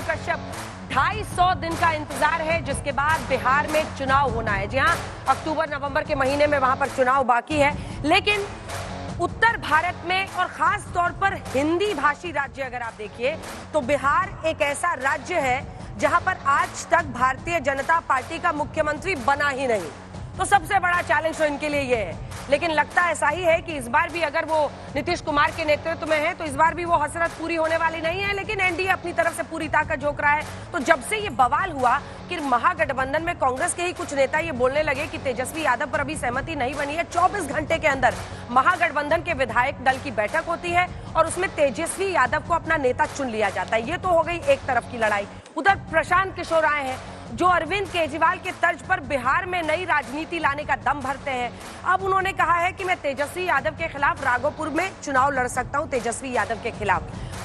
कश्यप, 250 दिन का इंतजार है जिसके बाद बिहार में चुनाव होना है। जी हाँ, अक्टूबर नवंबर के महीने में वहां पर चुनाव बाकी है, लेकिन उत्तर भारत में और खास तौर पर हिंदी भाषी राज्य अगर आप देखिए तो बिहार एक ऐसा राज्य है जहां पर आज तक भारतीय जनता पार्टी का मुख्यमंत्री बना ही नहीं। तो सबसे बड़ा चैलेंज तो इनके लिए ये है, लेकिन लगता ऐसा ही है कि इस बार भी अगर वो नीतीश कुमार के नेतृत्व में है तो इस बार भी वो हसरत पूरी होने वाली नहीं है। लेकिन एनडीए अपनी तरफ से पूरी ताकत झोंक रहा है। तो जब से ये बवाल हुआ कि महागठबंधन में कांग्रेस के ही कुछ नेता ये बोलने लगे कि तेजस्वी यादव पर अभी सहमति नहीं बनी है, 24 घंटे के अंदर महागठबंधन के विधायक दल की बैठक होती है और उसमें तेजस्वी यादव को अपना नेता चुन लिया जाता है। ये तो हो गई एक तरफ की लड़ाई। उधर प्रशांत किशोर आए हैं जो अरविंद केजरीवाल के तर्ज पर बिहार में नई राजनीति लाने का दम भरते हैं। अब उन्होंने कहा है कि मैं तेजस्वी यादव के खिलाफ राघोपुर में चुनाव लड़ सकता हूं, तेजस्वी यादव के खिलाफ।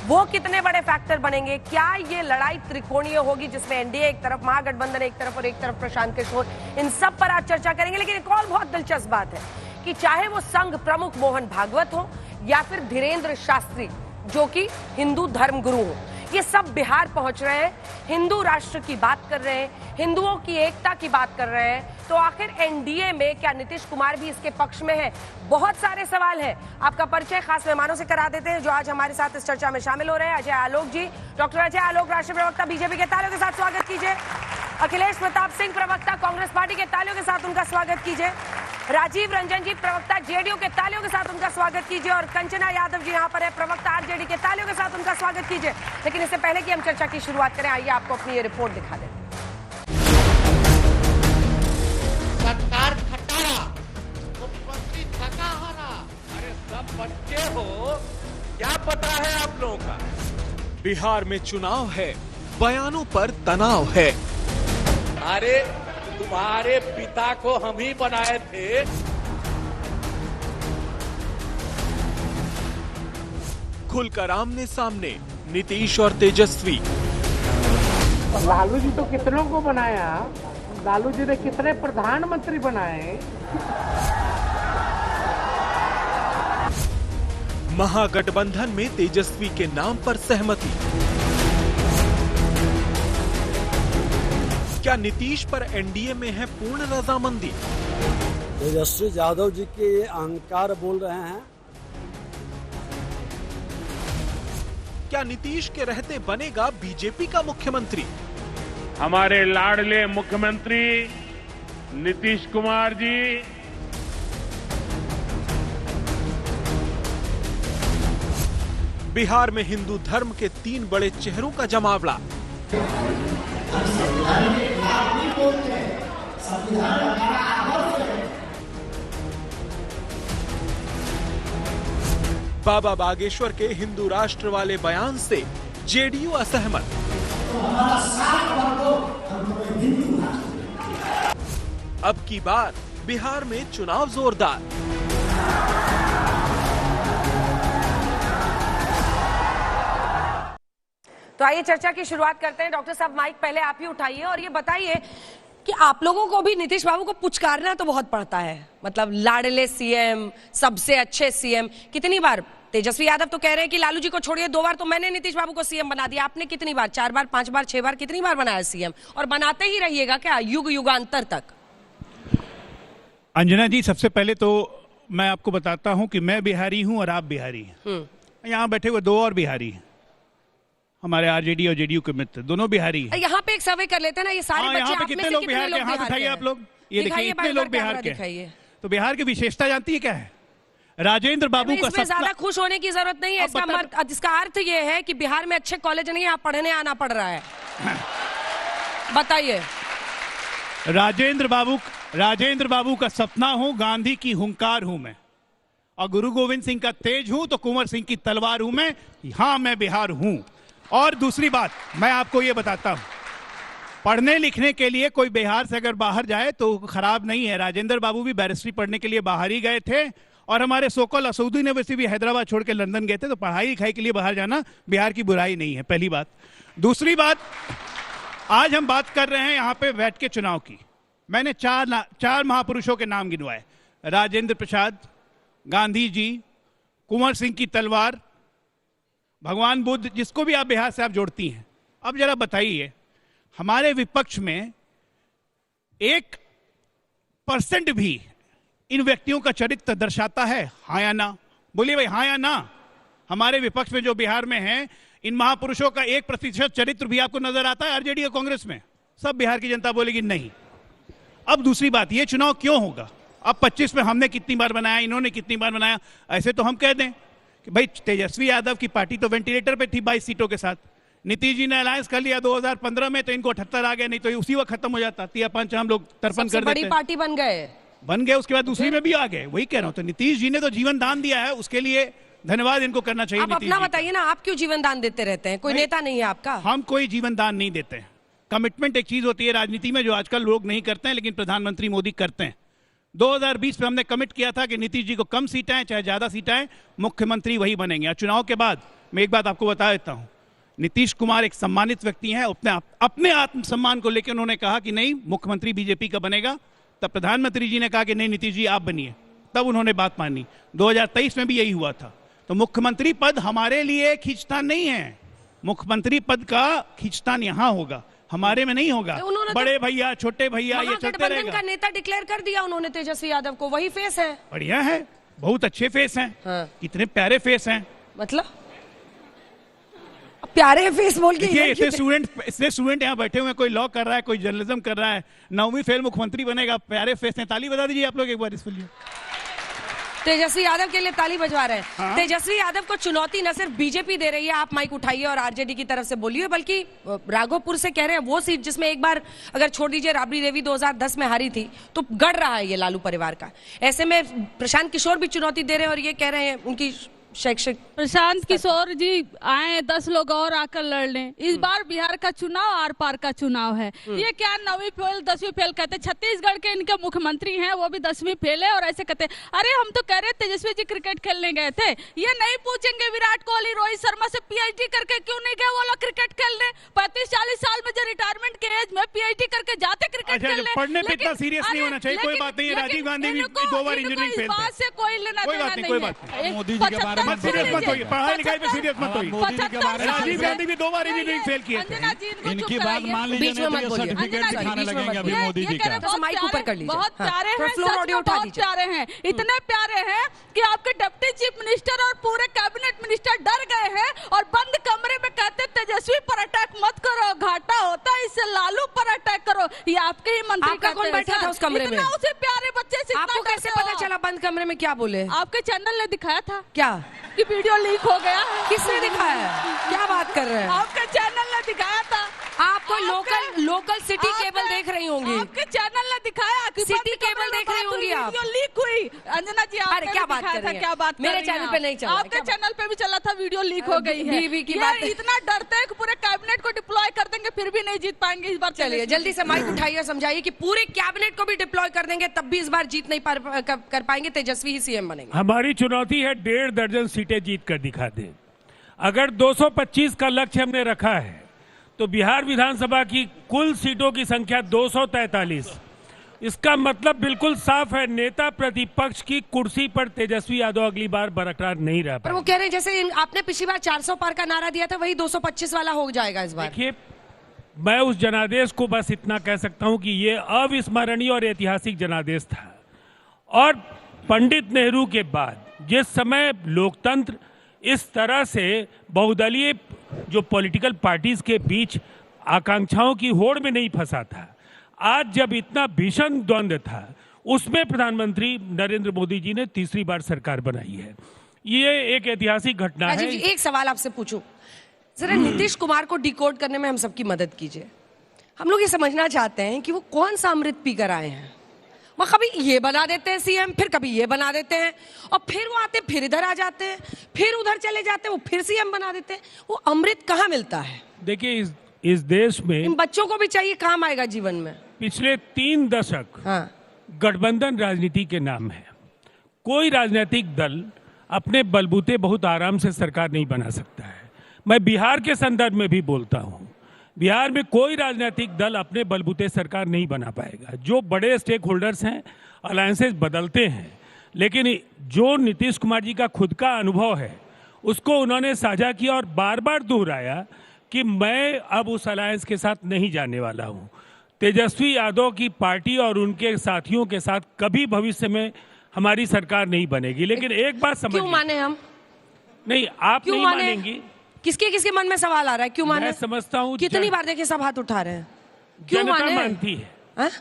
वो कितने बड़े फैक्टर बनेंगे? क्या ये लड़ाई त्रिकोणीय होगी जिसमें एनडीए एक तरफ, महागठबंधन एक तरफ और एक तरफ प्रशांत किशोर? इन सब पर आज चर्चा करेंगे। लेकिन एक और बहुत दिलचस्प बात है कि चाहे वो संघ प्रमुख मोहन भागवत हो या फिर धीरेन्द्र शास्त्री जो कि हिंदू धर्म गुरु हो, ये सब बिहार पहुंच रहे हैं, हिंदू राष्ट्र की बात कर रहे हैं, हिंदुओं की एकता की बात कर रहे हैं। तो आखिर एनडीए में क्या नीतीश कुमार भी इसके पक्ष में है? बहुत सारे सवाल हैं। आपका परिचय खास मेहमानों से करा देते हैं जो आज हमारे साथ इस चर्चा में शामिल हो रहे हैं। अजय आलोक जी, डॉक्टर अजय आलोक, राष्ट्रीय प्रवक्ता बीजेपी के तालियों के साथ स्वागत कीजिए। अखिलेश प्रताप सिंह, प्रवक्ता कांग्रेस पार्टी के तालियों के साथ उनका स्वागत कीजिए। राजीव रंजन जी, प्रवक्ता जेडीयू के तालियों के साथ उनका स्वागत कीजिए। और कंचना यादव जी यहाँ पर है, प्रवक्ता आरजेडी के तालियों के साथ उनका स्वागत कीजिए। लेकिन इससे पहले कि हम चर्चा की शुरुआत करें, आइए आपको अपनी ये रिपोर्ट दिखा दें। सरकार खटारा, मुख्यमंत्री थका हारा। अरे सब बच्चे हो, क्या पता है आप लोगों का? बिहार में चुनाव है, बयानों पर तनाव है। अरे तुम्हारे पिता को हम ही बनाए थे। खुलकर आमने सामने नीतीश और तेजस्वी। लालू जी तो कितनों को बनाया, लालू जी ने कितने प्रधानमंत्री बनाए। महागठबंधन में तेजस्वी के नाम पर सहमति। क्या नीतीश पर एनडीए में है पूर्ण रजामंदी? तेजस्वी यादव जी के अहंकार बोल रहे हैं। क्या नीतीश के रहते बनेगा बीजेपी का मुख्यमंत्री? हमारे लाडले मुख्यमंत्री नीतीश कुमार जी बिहार में हिंदू धर्म के 3 बड़े चेहरों का जमावड़ा। बाबा बागेश्वर के हिंदू राष्ट्र वाले बयान से जेडीयू असहमत। अब की बार बिहार में चुनाव जोरदार। तो आइए चर्चा की शुरुआत करते हैं। डॉक्टर साहब, माइक पहले आप ही उठाइए और ये बताइए कि आप लोगों को भी नीतीश बाबू को पुचकारना तो बहुत पड़ता है, मतलब लाडले सीएम, सबसे अच्छे सीएम। कितनी बार तेजस्वी यादव तो कह रहे हैं कि लालू जी को छोड़िए, 2 बार तो मैंने नीतीश बाबू को सीएम बना दिया। आपने कितनी बार, 4 बार, 5 बार, 6 बार, कितनी बार बनाया सीएम? और बनाते ही रहिएगा क्या युग युगांतर तक? अंजना जी, सबसे पहले तो मैं आपको बताता हूं कि मैं बिहारी हूं और आप बिहारी हैं। यहाँ बैठे हुए 2 और बिहारी हैं, हमारे आरजेडी और जेडीयू के मित्र, दोनों बिहारी हैं। यहाँ पे एक सर्वे कर लेते हैं ना, ये सारे बच्चे यहाँ पे आप में कितने से लोग कितने बिहार के? लोग हाथ उठाइए आप लोग। ये देखिए इतने लोग बिहार के हैं। तो बिहार की विशेषता जानती है क्या है? राजेंद्र बाबू का इसमें ज्यादा खुश होने की जरूरत नहीं है। इसका अर्थ ये है कि बिहार में अच्छे कॉलेज नहीं, यहाँ पढ़ने आना पड़ रहा है। बताइए। राजेंद्र बाबू का सपना हूं, गांधी की हुंकार हूं मैं, और गुरु गोविंद सिंह का तेज हूं तो कुंवर सिंह की तलवार हूं मैं। हाँ, मैं बिहार हूं। और दूसरी बात मैं आपको ये बताता हूं, पढ़ने लिखने के लिए कोई बिहार से अगर बाहर जाए तो खराब नहीं है। राजेंद्र बाबू भी बैरिस्ट्री पढ़ने के लिए बाहर ही गए थे, और हमारे सोकल असउद्दीन यूनिवर्सिटी भी हैदराबाद छोड़ के लंदन गए थे। तो पढ़ाई लिखाई के लिए बाहर जाना बिहार की बुराई नहीं है, पहली बात। दूसरी बात, आज हम बात कर रहे हैं यहाँ पे बैठ के चुनाव की। मैंने 4 महापुरुषों के नाम गिनवाए, राजेंद्र प्रसाद, गांधी जी, कुंवर सिंह की तलवार, भगवान बुद्ध, जिसको भी आप बिहार से आप जोड़ती हैं, अब जरा बताइए, हमारे विपक्ष में 1% भी इन व्यक्तियों का चरित्र दर्शाता है, हाँ या ना? बोलिए भाई, हाँ या ना? हमारे विपक्ष में जो बिहार में हैं, इन महापुरुषों का 1% चरित्र भी आपको नजर आता है आरजेडी और कांग्रेस में? सब बिहार की जनता बोलेगी नहीं। अब दूसरी बात, ये चुनाव क्यों होगा? अब 25 में हमने कितनी बार बनाया, इन्होंने कितनी बार बनाया? ऐसे तो हम कह दें कि भाई तेजस्वी यादव की पार्टी तो वेंटिलेटर पे थी 22 सीटों के साथ। नीतीश जी ने अलायंस कर लिया 2015 में, तो इनको 78 आ गया, नहीं तो उसी वक्त खत्म हो जाता। 3-5 हम लोग तर्पण कर देते। बड़ी पार्टी बन गए, उसके बाद दूसरी में भी आ गए। वही कह रहा हूं, तो नीतीश जी ने तो जीवन दान दिया है, उसके लिए धन्यवाद इनको करना चाहिए। आप अपना बताइए ना, आप क्यों जीवन दान देते रहते हैं? कोई नेता नहीं है आपका? हम कोई जीवन दान नहीं देते हैं। कमिटमेंट एक चीज होती है राजनीति में जो आजकल लोग नहीं करते हैं, लेकिन प्रधानमंत्री मोदी करते हैं। 2020 में हमने कमिट किया था कि नीतीश जी को कम सीटें आए चाहे ज्यादा सीटें आए, मुख्यमंत्री वही बनेंगे। और चुनाव के बाद मैं एक बात आपको बता देता हूं, नीतीश कुमार एक सम्मानित व्यक्ति हैं। अपने आत्मसम्मान को लेकर उन्होंने कहा कि नहीं, मुख्यमंत्री बीजेपी का बनेगा। तब प्रधानमंत्री जी ने कहा कि नहीं नीतीश जी आप बनिए, तब उन्होंने बात मानी। 2023 में भी यही हुआ था। तो मुख्यमंत्री पद हमारे लिए खींचतान नहीं है, मुख्यमंत्री पद का खींचतान यहां होगा, हमारे में नहीं होगा। बड़े भैया, छोटे भैया, ये चलते रहेगा। का नेता डिक्लेयर कर दिया उन्होंने तेजस्वी यादव को, वही फेस है। बढ़िया है, बहुत अच्छे फेस हैं। हाँ। कितने प्यारे फेस हैं। मतलब प्यारे फेस बोल के इतने स्टूडेंट यहाँ बैठे हुए हैं, कोई लॉ कर रहा है, कोई जर्नलिज्म कर रहा है, 9वीं फेल मुख्यमंत्री बनेगा, प्यारे फेस हैं। ताली बजा दीजिए आप लोग एक बार इसके लिए। तेजस्वी यादव के लिए ताली बजवा रहे हैं। हाँ? तेजस्वी यादव को चुनौती न सिर्फ बीजेपी दे रही है, आप माइक उठाइए और आरजेडी की तरफ से बोलिए, बल्कि राघोपुर से कह रहे हैं वो सीट जिसमें एक बार अगर छोड़ दीजिए राबड़ी देवी 2010 में हारी थी, तो गढ़ रहा है ये लालू परिवार का। ऐसे में प्रशांत किशोर भी चुनौती दे रहे हैं और ये कह रहे हैं उनकी शैक्षिक। प्रशांत किशोर जी आए, 10 लोग और आकर लड़ लें। इस बार बिहार का चुनाव आर पार का चुनाव है। ये क्या 9वीं फेल 10वीं फेल कहते? छत्तीसगढ़ के इनके मुख्यमंत्री हैं, वो भी 10वीं फेल है और ऐसे कहते। अरे हम तो कह रहे तेजस्वी जी क्रिकेट खेलने गए थे, ये नहीं पूछेंगे विराट कोहली रोहित शर्मा से पीएचडी करके क्यों नहीं गए वो लोग क्रिकेट खेलने? 35-40 साल में जो रिटायरमेंट के एज में पीएचडी करके जाते क्रिकेट खेलने। पढ़ने पे इतना सीरियस नहीं होना चाहिए। कोई बात नहीं है, राजीव गांधी भी 2 बार इंजीनियरिंग फेल थे। से कोई लेना देना नहीं है। मोदी जी के बारे में सीरियस मत होइए, पढ़ाई लिखाई पे सीरियस मत होइए। मोदी जी के बारे में राजीव गांधी भी 2 बार इंजीनियरिंग फेल किए थे। इनकी बात मान लीजिए, बीच में मत बोलिए। सर्टिफिकेट दिखाने लगेंगे अभी मोदी जी का। माइक ऊपर कर लीजिए। बहुत प्यारे हैं, फ्लोर ऑडियो उठा बहुत प्यारे हैं, इतने प्यारे हैं कि आपके डिप्टी चीफ मिनिस्टर और पूरे कैबिनेट मिनिस्टर डर गए हैं और बंद कमरे में कहते तेजस्वी पर अटैक मत करो, घाटा होता है इससे, लालू पर अटैक करो। ये आपके ही मंत्री आपका कौन बैठा था उस कमरे में? उसे प्यारे बच्चे से आपको कैसे पता चला बंद कमरे में क्या बोले? आपके चैनल ने दिखाया था क्या कि वीडियो लीक हो गया है। किसने दिखाया? क्या बात कर रहे हैं? आपके चैनल ने दिखाया था। आप कोई लोकल सिटी केबल देख रही होंगी। आपके चैनल ने दिखाया कि सिटी केबल देख रही होंगी आप। वीडियो लीक हुई। अंजना जी अरे क्या बात कर रही हैं? क्या बात मेरे चैनल पे नहीं चला। आपके चैनल पे भी चला था, वीडियो लीक हो गई है। बीवी की बात इतना डरते हैं कि पूरे कैबिनेट को डिप्लॉय कर देंगे फिर भी नहीं जीत पाएंगे इस बार। चलिए जल्दी से माइक उठाइए और समझाइए कि पूरे कैबिनेट को भी डिप्लॉय कर देंगे तब भी इस बार जीत नहीं कर पाएंगे, तेजस्वी ही सीएम बनेंगे। हमारी चुनौती है 1.5 दर्जन सीटें जीत कर दिखा दें। अगर 225 का लक्ष्य हमने रखा है तो बिहार विधानसभा की कुल सीटों की संख्या 243। इसका मतलब बिल्कुल साफ है, नेता प्रतिपक्ष की कुर्सी पर तेजस्वी यादव अगली बार बरकरार नहीं रह पाए। वो कह रहे हैं जैसे आपने पिछली बार 400 पार का नारा दिया था, वही 225 वाला हो जाएगा इस बार। देखिए, मैं उस जनादेश को बस इतना कह सकता हूं कि ये अविस्मरणीय और ऐतिहासिक जनादेश था। और पंडित नेहरू के बाद जिस समय लोकतंत्र इस तरह से बहुदलीय जो पॉलिटिकल पार्टीज के बीच आकांक्षाओं की होड़ में नहीं फंसा था, आज जब इतना भीषण द्वंद्व था, उसमें प्रधानमंत्री नरेंद्र मोदी जी ने तीसरी बार सरकार बनाई है। ये एक ऐतिहासिक घटना है। जी, एक सवाल आपसे पूछूं, जरा नीतीश कुमार को डिकोड करने में हम सबकी मदद कीजिए। हम लोग ये समझना चाहते हैं कि वो कौन सा अमृत पीकर आए हैं। वो कभी ये बना देते हैं सीएम, फिर कभी ये बना देते हैं, और फिर वो आते फिर इधर आ जाते हैं, फिर उधर चले जाते हैं, वो फिर सीएम बना देते हैं। वो अमृत कहाँ मिलता है? देखिए, इस देश में इन बच्चों को भी चाहिए, काम आएगा जीवन में। पिछले 3 दशक गठबंधन राजनीति के नाम है। कोई राजनीतिक दल अपने बलबूते बहुत आराम से सरकार नहीं बना सकता है। मैं बिहार के संदर्भ में भी बोलता हूं, बिहार में कोई राजनीतिक दल अपने बलबूते सरकार नहीं बना पाएगा। जो बड़े स्टेक होल्डर्स हैं, अलायंसेस बदलते हैं, लेकिन जो नीतीश कुमार जी का खुद का अनुभव है उसको उन्होंने साझा किया और बार बार दोहराया कि मैं अब उस अलायंस के साथ नहीं जाने वाला हूं। तेजस्वी यादव की पार्टी और उनके साथियों के साथ कभी भविष्य में हमारी सरकार नहीं बनेगी। लेकिन एक बात समझिए, क्यों माने हम? नहीं, आप क्यों नहीं माने? मानेंगी। किसके किसके मन में सवाल आ रहा है, क्यों माने? मैं समझता हूं कितनी बार देखिए सब हाथ उठा रहे हैं, क्यों जनता माने? मानती है, हाँ?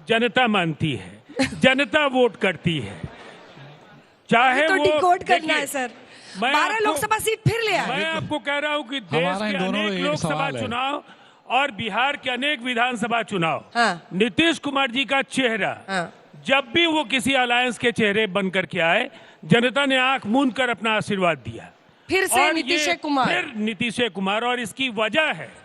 जनता मानती है, जनता वोट करती है, चाहे तो वो डिकोड करना देखिए, है सर। मैं 12 आपको- लोकसभा सीट फिर ले आए। मैं आपको कह रहा हूं कि देश हमारा के इन दोनों में अनेक एक लोकसभा सवाल है। चुनाव और बिहार के अनेक विधानसभा चुनाव, हाँ। नीतीश कुमार जी का चेहरा हाँ। जब भी वो किसी अलायंस के चेहरे बन करके आए, जनता ने आंख मूंद कर अपना आशीर्वाद दिया। फिर से और नीतीश ये कुमार। फिर नीतीश कुमार, और इसकी वजह है,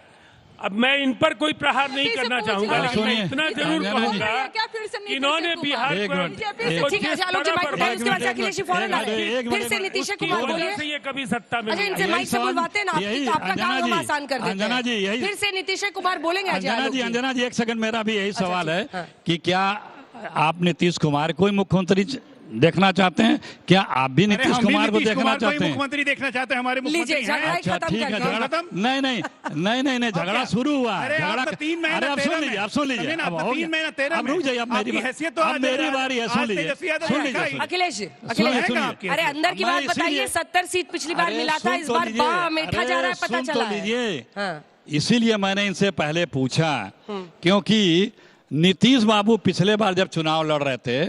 अब मैं इन पर कोई प्रहार नहीं करना चाहूंगा, लेकिन मैं इतना जरूर कहूंगा कि इन्होंने बिहार एक को मिनट, ठीक है, आलोक जी माइक उठाइए, उसके बाद से अखिलेश जी फौरन आ रहे हैं। फिर से नीतीश कुमार बोलिए। से ये कभी सत्ता में अच्छा, नहीं इनसे आए। माइक से बुलवाते हैं ना, यही आपका काम हम अंजना जी, आसान कर देते अंजना जी, हैं। यही- फिर से नीतीश कुमार बोलेंगे आज आलोक जी। अंजना जी, एक सेकंड, मेरा भी यही सवाल है हाँ। कि क्या आप नीतीश कुमार को ही मुख्यमंत्री देखना चाहते हैं? क्या आप भी नीतीश कुमार को देखना चाहते हैं? मुख्यमंत्री देखना चाहते हैं, हमारे लीजिए, मुख्यमंत्री हैं। झगड़ा ही अच्छा खत्म ठीक है, कर झगड़ा खत्म। नहीं, झगड़ा शुरू हुआ। अरे झगड़ा आप तो 3 महीना अरे अब 13 सुन लीजिए, अब सुन लीजिए, समझे ना, अब आप तो हो 3 गया। महीना 13 अब रुक जाइए, अब आपकी मेरी हैसियत तो अब आज मेरी बारी है, सुन आज लीजिए, तेजस्वी यादव सुन ने लीजिए, कहा सुन अखिलेश जी, सुनिए, अखिलेश सुनिए। जी, अरे अंदर की मैं बात इसीलिए- बताइए। 70 सीट पिछली बार अरे मिला था, सुन इस तो बार लीजिए, बाह मेठा जा रहा है, पता सुन चला तो है। लीजिए, हाँ। इसीलिए मैंने इनसे पहले पूछा, क्योंकि नीतीश बाबू पिछले बार जब चुनाव लड़ रहे थे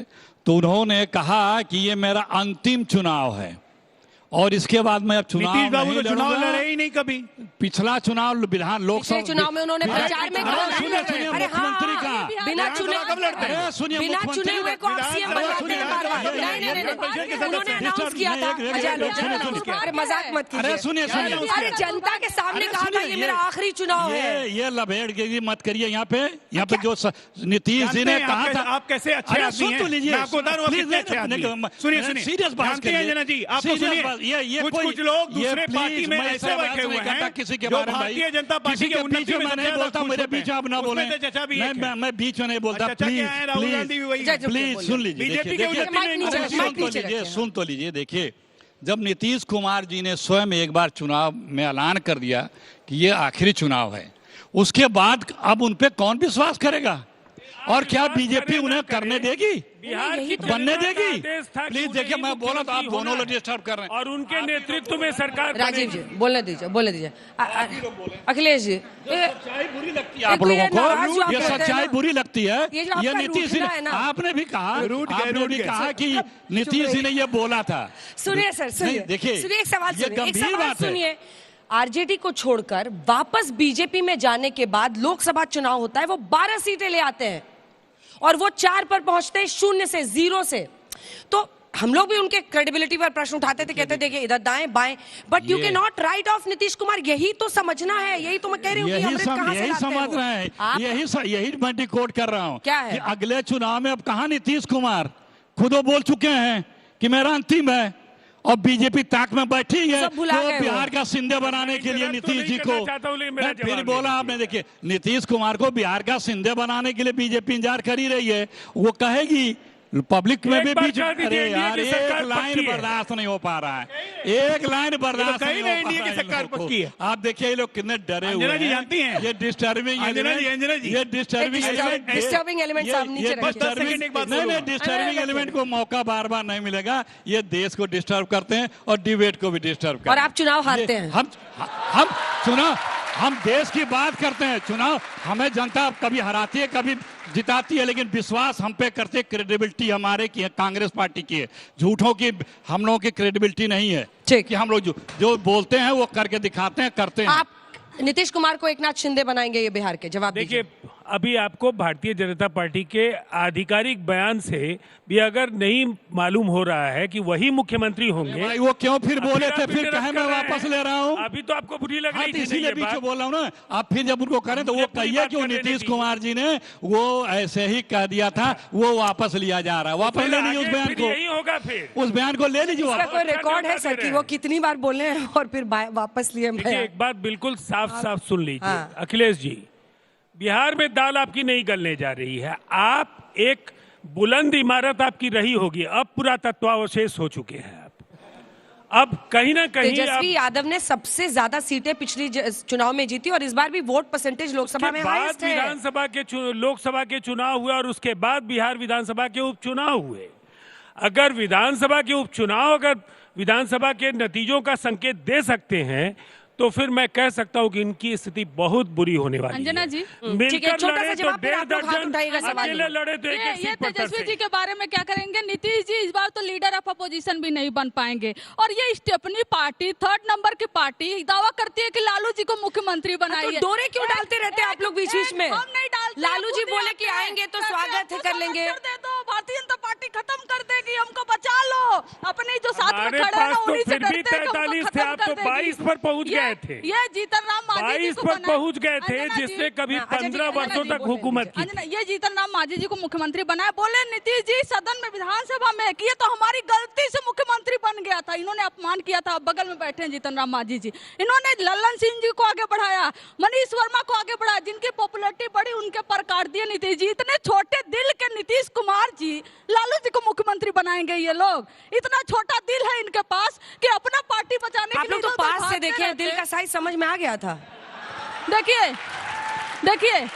तो उन्होंने कहा कि ये मेरा अंतिम चुनाव है और इसके बाद मैं अब चुनाव नीतीश बाबू नहीं तो चुनाव लड़ूंगा। लड़े ही नहीं कभी। पिछला चुनाव विधान लोकसभा पिछले चुनाव में उन्होंने प्रचार में कहा, सुनिए, सुनिए, अरे हाँ, मुख्यमंत्री का बिना चुने कब लड़ते हैं? अरे सुनिए, बिना मुख्यमंत्री चुने हुए को आप विधान- सीएम अरे बनाते सुनिए, हैं बार-बार। ये- नहीं, उन्होंने अनाउंस किया था। एक- अजय आलोक जी, सुनिए, अरे मजाक मत कीजिए। अरे सुनिए, सुनिए। अरे जनता के सामने अरे कहा था सुनिए, ये मेरा आखिरी चुनाव है। ये लपेट के मत करिए यहाँ पे जो नीतीश जी ने कहा था। आप कैसे अच्छे अरे आदमी सुन हैं? तो लीजिए, मैं आपको बता रहा हूं, आप प्लीज, कितने अच्छे नहीं, आदमी हैं। नहीं, सुनिए, सुनिए, सीरियस बात जानते हैं करिए। जना जी, आप तो सीरियस सुनिए, बात- ये कुछ कोई- कुछ लोग ये दूसरे प्लीज, पार्टी में मैं ऐसे ऐसा बात बैठे नहीं हुए करता हैं किसी के जो बारे में, भाई। भारतीय जनता पार्टी किसी के के उन्नति बीच में में मैं नहीं ज्यादा बोलता, खुश मेरे होते हैं। बीच आप ना बोले। उसमें से चचा भी एक है। मैं बीच में नहीं बोलता, और चचा प्लीज क्या है, राहुल गांधी भी वही है। प्लीज सुन लीजिए, बीजेपी देखिए, के देखिए, उन्नति में माइक इनको नीचे खुशी रखिए, होती है। माइक नीचे रखिए। सुन तो लीजिए, देखिए, जब नीतीश कुमार जी ने स्वयं एक बार चुनाव में ऐलान कर दिया कि ये आखिरी चुनाव है, उसके बाद अब उन पे कौन विश्वास करेगा? और क्या बीजेपी उन्हें करने देगी, बिहार की बनने जनता का देगी? आदेश था कि प्लीज उन्हें देखिए, मैं बोला तो आप मुख्यमंत्री दोनों होना लोग है। डिस्टर्ब कर रहे हैं। और उनके नेतृत्व में सरकार राजीव जी, बनेगी। बोलने दीजिए, बोलने दीजिए। अखिलेश जी, सच्चाई बुरी लगती है ये आप तो लोगों ये नाराज जो को, आप ये कहते हैं सच्चाई ना, बुरी लगती है। ये जो आपका नीतीश जी रूठना है ने, ना। आपने भी कहा, रूठ गए, आपने रूठ भी गए। कहा कि नीतीश जी ने ये बोला था। सुनिए सर, सुनिए, नहीं, देखिए, सुनिए, एक सवाल ये सुनिए, एक गंभीर सवाल बात है। सुनिए। आरजेडी को छोड़कर वापस बीजेपी में जाने के बाद लोकसभा चुनाव होता है, वो 12 सीटें ले आते हैं और वो 4 पर पहुंचते हैं, 0 से 0 से। तो हम लोग भी उनके क्रेडिबिलिटी पर प्रश्न उठाते थे, कहते थे कि इधर दाएं बाएं, but you can not right of Nitish Kumar. यही तो समझना है, यही तो मैं कह रही हूँ कि अमृत कहाँ से यही लाते हैं समझ वो? रहे हैं, आप- यही मैं डिकोड कर रहा हूँ। क्या है? कि अगले चुनाव में अब कहाँ नीतीश कुमार खुद वो बोल चुके हैं कि मेरा अंतिम है, और बीजेपी ताक में बैठी है सब भुला तो गए वो। बिहार का सिंधे बनाने के लिए मैं तो नीतीश नहीं जी करना को चाहता हूं, लेकिन मेरा मैं फिर जवाब बोला दे आपने, देखिए, नीतीश कुमार को बिहार का सिंधे बनाने के लिए बीजेपी इंतजार कर ही रही है। वो कहेगी पब्लिक में एक भी बार बीच, कह दीजिए, अरे इंडिया यार, की एक सरकार लाइन पक्की है। बर्दाश्त नहीं हो पा रहा है, एक लाइन बर्दाश्त कहीं नहीं नहीं, हो पा इंडिया रहा की है सरकार इन लोगों पक्की है। को। आप देखिए, ये लोग कितने डरे हुए अंजना जी हैं। जानती हैं? ये डिस्टर्बिंग अंजना जी, अंजना जी। ये डिस्टर्बिंग Disturbing element साहब नीचे रखिए। 10 सेकंड एक बात नहीं, बोलूंगा। डिस्टर्बिंग अरे, एलिमेंट को मौका बार बार नहीं मिलेगा। ये देश को डिस्टर्ब करते हैं और डिबेट को भी डिस्टर्ब करते हैं। और आप चुनाव हारते हैं। हम चुनाव, हम देश की बात करते हैं, चुनाव हमें जनता कभी हराती है, कभी जिताती है, लेकिन विश्वास हम पे करते, क्रेडिबिलिटी हमारे की है, कांग्रेस पार्टी की है। झूठों की हम लोगों की क्रेडिबिलिटी नहीं है कि हम लोग जो बोलते हैं वो करके दिखाते हैं, करते हैं। आप नीतीश कुमार को एकनाथ शिंदे बनाएंगे ये बिहार के? जवाब देखिए, दीजिए। अभी आपको भारतीय जनता पार्टी के आधिकारिक बयान से भी अगर नहीं मालूम हो रहा है कि वही मुख्यमंत्री होंगे, भाई वो क्यों फिर बोले थे, आप फिर इंटरप्ट कहे कर मैं रहे वापस हैं। ले रहा हूँ। अभी तो आपको बुरी लग हाँ, रही तो थी इसीलिए ये बीच में बात। बोल रहा हूँ ना। आप फिर जब उनको करें तो वो मुझे पूरी कहिए बात कि वो करने नीतीश दीजिए। कुमार जी ने वो ऐसे ही कह दिया था, वो वापस लिया जा रहा है। वापस ले लीजिए उस आगे बयान फिर को, यही होगा फिर। उस बयान को ले लीजिए इसका वापस। कोई रिकॉर्ड है सर कि वो कितनी बार बोले हैं और फिर वापस लिए? देखिए, एक बात बिल्कुल साफ साफ सुन लीजिए, हाँ। अखिलेश जी, बिहार में दाल आपकी नहीं गलने जा रही है। आप एक बुलंद इमारत आपकी रही होगी, अब पुरातत्वावशेष हो चुके हैं। अब कहीं ना कहीं तेजस्वी यादव ने सबसे ज्यादा सीटें पिछली चुनाव में जीती और इस बार भी वोट परसेंटेज लोकसभा में हाईएस्ट है। विधानसभा के लोकसभा के चुनाव हुए और उसके बाद बिहार विधानसभा के उपचुनाव हुए। अगर विधानसभा के उपचुनाव अगर विधानसभा के नतीजों का संकेत दे सकते हैं तो फिर मैं कह सकता हूं कि इनकी स्थिति बहुत बुरी होने वाली अंजना जी मिलकर लड़े तो 1.5 दर्जन, अकेले लड़े तो एक ये तेजस्वी जी के बारे में क्या करेंगे? नीतीश जी इस बार तो लीडर ऑफ अपोजिशन भी नहीं बन पाएंगे और ये स्टेपनी पार्टी 3rd नंबर की पार्टी दावा करती है कि लालू जी को मुख्यमंत्री बनाइए। तो डोरे क्यों डालते रहते हैं आप लोग बीच बीच में? हम नहीं डालते। लालू जी बोले कि आएंगे तो स्वागत कर लेंगे। भारतीय जनता पार्टी खत्म कर देगी, हमको बचा लो। अपने जो साथ में खड़े हैं उन्हीं से डरते हैं कि हमको खत्म कर देगी। 22 पर पहुंच गए थे, ये जीतन राम मांझी जी 22 पर पहुंच गए थे जिसने कभी 15 वर्षों तक हुकूमत की। ये जीतन राम मांझी जी को मुख्यमंत्री बनाया। बोले नीतीश जी सदन में विधानसभा में कि ये तो हमारी गलती से मुख्यमंत्री बन गया था, इन्होंने अपमान किया था। बगल में बैठे हैं जीतन राम मांझी जी, इन्होंने लल्लन सिंह जी को आगे बढ़ाया, मनीष वर्मा को आगे बढ़ाया, जिनकी पॉपुलरिटी बढ़ी उनके पर काट दिए नीतीश जी। इतने छोटे दिल के नीतीश कुमार जी लालू जी को मुख्यमंत्री बनाएंगे? ये लोग इतना छोटा दिल है इनके पास कि अपना पार्टी बचाने के लिए तो पास से देखे, दिल का साइज समझ में आ गया था। देखिए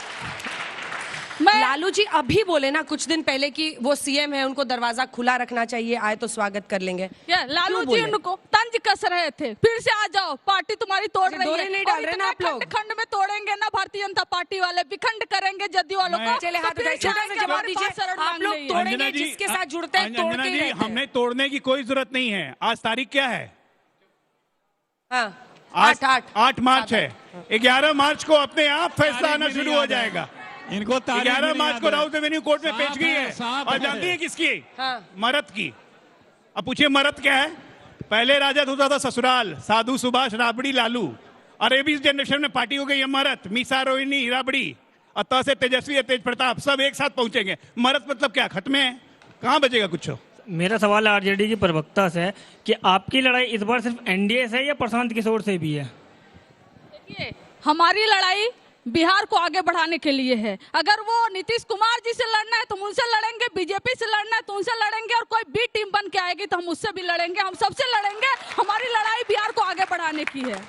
लालू जी अभी बोले ना कुछ दिन पहले कि वो सीएम है, उनको दरवाजा खुला रखना चाहिए, आए तो स्वागत कर लेंगे। लालू जी उनको तंज कस रहे थे, फिर से आ जाओ, पार्टी तुम्हारी तोड़ रही है। नहीं डाल रहे ना आप लोग। खंड में तोड़ेंगे ना भारतीय जनता पार्टी वाले, विखंड करेंगे जदयू वालों को। चले हाथ उठाइए, छोटा सा जवाब दीजिए। आप लोग तोड़ेंगे, जिसके साथ जुड़ते हैं तोड़ते ही रहते हैं। हमने तोड़ने की कोई जरूरत नहीं है। आज तारीख क्या है? 8 मार्च है। 11 मार्च को अपने आप फैसला आना शुरू हो जाएगा। इनको 11 मार्च को राउत एवेन्यू कोर्ट में पेश गई है और जानती है किसकी? मरद की। अब पूछिए मरद क्या है? पहले राजद होता था ससुराल, साधु सुभाष राबड़ी लालू, और अभी इस जनरेशन में पार्टी हो गई है मरद, मीसा रोहिणी राबड़ी, और त से तेजस्वी तेज प्रताप, सब एक साथ पहुंचेंगे। मरद मतलब क्या? खत्म है, कहां बचेगा कुछ? मेरा सवाल आरजेडी की प्रवक्ता से है कि आपकी लड़ाई इस बार सिर्फ एनडीए से या प्रशांत किशोर से भी है? देखिए हमारी लड़ाई बिहार को आगे बढ़ाने के लिए है। अगर वो नीतीश कुमार जी से लड़ना है तो हम उनसे लड़ेंगे, बीजेपी से लड़ना है तो उनसे लड़ेंगे, और कोई बी टीम बन के आएगी तो हम उससे भी लड़ेंगे, हम सबसे लड़ेंगे। हमारी लड़ाई बिहार को आगे बढ़ाने की है।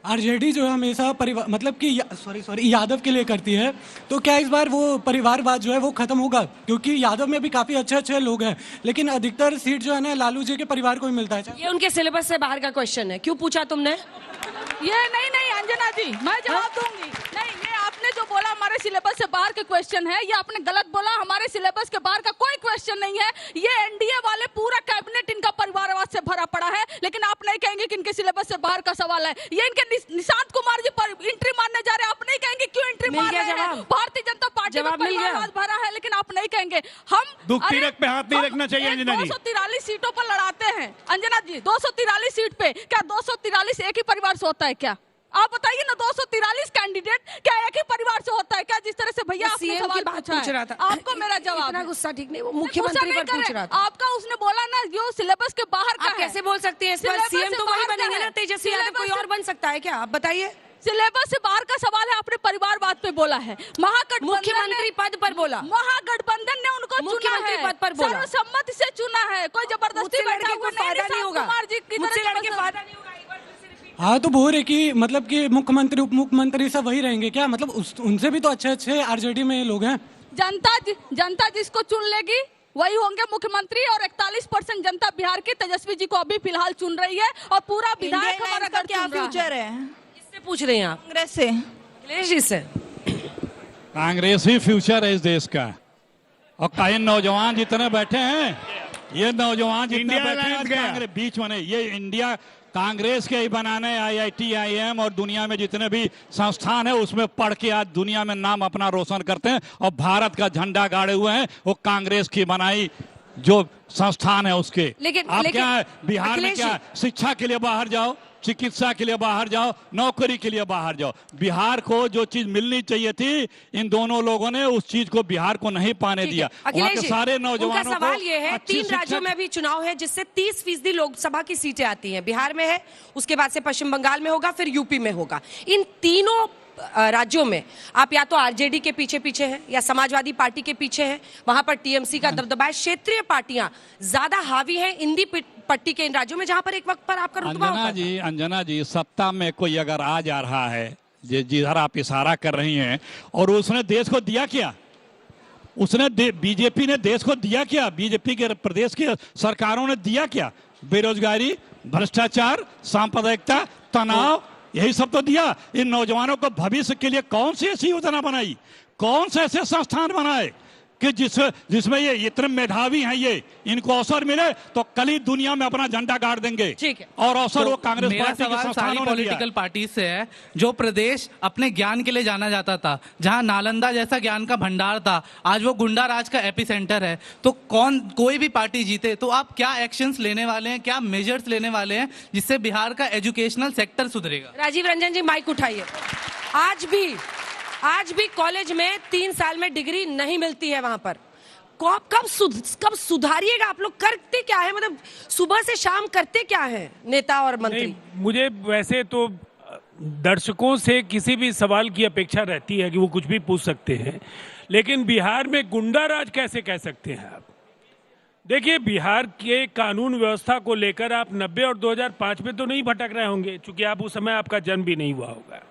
आरजेडी जो है हमेशा परिवार मतलब कि सॉरी यादव के लिए करती है, तो क्या इस बार वो परिवारवाद जो है वो खत्म होगा? क्योंकि यादव में भी काफी अच्छे लोग हैं, लेकिन अधिकतर सीट जो है ना लालू जी के परिवार को ही मिलता है। ये उनके सिलेबस से बाहर का क्वेश्चन है, क्यों पूछा तुमने? ये नहीं अंजना जी, मैं जवाब दूंगी। नहीं, ये आपने जो बोला हमारे सिलेबस से बाहर के क्वेश्चन है, ये आपने गलत बोला। हमारे सिलेबस के बाहर का कोई क्वेश्चन नहीं है। ये एनडीए वाले पूरा कैबिनेट इनका परिवारवाद से भरा पड़ा है, लेकिन आप नहीं कहेंगे कि इनके सिलेबस से बाहर का सवाल है। ये इनके निशांत कुमार जी पर एंट्री मारने जा रहे हैं, आप नहीं कहेंगे क्यों एंट्री मार रहे हैं। भारतीय जनता पार्टी में परिवारवाद भरा है, लेकिन आप नहीं कहेंगे। हम दुख तिरक पे हाथ नहीं रखना चाहिए अंजना जी। 243 सीटों पर लड़ाते हैं अंजना जी, 243 सीट पे। क्या 243 एक ही परिवार से होता है क्या? आप बताइए ना, 243 कैंडिडेट क्या एक ही परिवार से होता है क्या? जिस तरह से भैया आपने सवाल पूछ रहा था, आपको मेरा जवाब इतना गुस्सा ठीक नहीं, वो मुख्यमंत्री पर पूछ रहा था। आपका उसने बोला ना जो सिलेबस के बाहर का है। कैसे बोल सकते हैं? इस बार सीएम तो वही बनेंगे ना, तेजस्वी यादव कोई और बन सकता है क्या? आप बताइए। सिलेबस से बाहर का सवाल है, आपने परिवारवाद पे बोला है। महागठबंधन मुख्यमंत्री पद पर बोला, महागठबंधन ने उनको मुख्यमंत्री पद पर बोला, सर्वसम्मति से चुना है, कोई जबरदस्ती बैठा हुआ फायदा नहीं होगा, मुझसे लड़के फायदा नहीं होगा। हाँ तो बोल रहे कि मतलब कि मुख्यमंत्री उप मुख्यमंत्री सब वही रहेंगे क्या? मतलब उनसे भी तो अच्छे आरजेडी में लोग हैं। जनता जिसको चुन लेगी वही होंगे मुख्यमंत्री, और 41% जनता बिहार की तेजस्वी जी को अभी फिलहाल चुन रही है, और पूरा विधायक हमारा गढ़ क्या फ्यूचर है? किससे पूछ रहे हैं आप? कांग्रेस से। अखिलेश जी से। कांग्रेस ही फ्यूचर है इस देश का, और कई नौजवान जितने बैठे हैं, ये नौजवान जितने बैठे हैं कांग्रेस बीच में नहीं, ये इंडिया कांग्रेस के ही बनाने IIT IIM और दुनिया में जितने भी संस्थान है उसमें पढ़ के आज दुनिया में नाम अपना रोशन करते हैं, और भारत का झंडा गाड़े हुए हैं वो कांग्रेस की बनाई जो संस्थान है उसके। लेकिन क्या है बिहार में? क्या शिक्षा के लिए बाहर जाओ, चिकित्सा के लिए बाहर जाओ, नौकरी के लिए बाहर जाओ। बिहार को जो चीज मिलनी चाहिए थी, इन दोनों लोगों ने उस चीज को बिहार को नहीं पाने दिया। वहाँ के सारे नौजवानों को सवाल ये है, 3 राज्यों में अभी चुनाव है जिससे 30% लोकसभा की सीटें आती हैं। बिहार में है, उसके बाद से पश्चिम बंगाल में होगा, फिर यूपी में होगा। इन तीनों राज्यों में आप या तो आरजेडी के पीछे पीछे हैं या समाजवादी पार्टी के पीछे हैं, वहां पर टीएमसी का दबदबा है, क्षेत्रीय पार्टियां ज्यादा हावी हैं इंदी पट्टी के इन राज्यों में जहां पर एक वक्त पर आपका रुतबा होता था। अंजना जी, सत्ता में कोई अगर आ जा रहा है जिधर आप इशारा कर रही हैं, और उसने देश को दिया क्या? उसने बीजेपी ने देश को दिया क्या? बीजेपी के प्रदेश की सरकारों ने दिया क्या? बेरोजगारी, भ्रष्टाचार, सांप्रदायिकता, तनाव, यही सब तो दिया। इन नौजवानों को भविष्य के लिए कौन सी ऐसी योजना बनाई, कौन से ऐसे संस्थान बनाए कि जिसमें ये इतने मेधावी हैं, ये इनको अवसर मिले तो कल ही दुनिया में अपना झंडा गाड़ देंगे। ठीक है। और अवसर तो वो कांग्रेस मेरा पार्टी के सवाल संस्थानों सारी ने दिया। पॉलिटिकल पार्टी से है, जो प्रदेश अपने ज्ञान के लिए जाना जाता था, जहां नालंदा जैसा ज्ञान का भंडार था, आज वो गुंडा राज का एपिसेंटर है। तो कोई भी पार्टी जीते तो आप क्या एक्शंस लेने वाले हैं, क्या मेजर्स लेने वाले हैं जिससे बिहार का एजुकेशनल सेक्टर सुधरेगा? राजीव रंजन जी माइक उठाइए। आज भी कॉलेज में 3 साल में डिग्री नहीं मिलती है वहां पर। कब सुधारिएगा? आप लोग करते क्या है, मतलब सुबह से शाम करते क्या है नेता और मंत्री? मुझे वैसे तो दर्शकों से किसी भी सवाल की अपेक्षा रहती है कि वो कुछ भी पूछ सकते हैं, लेकिन बिहार में गुंडा राज कैसे कह सकते हैं आप? देखिए, बिहार के कानून व्यवस्था को लेकर आप 90 और 2005 में तो नहीं भटक रहे होंगे, चूंकि आप उस समय आपका जन्म भी नहीं हुआ होगा।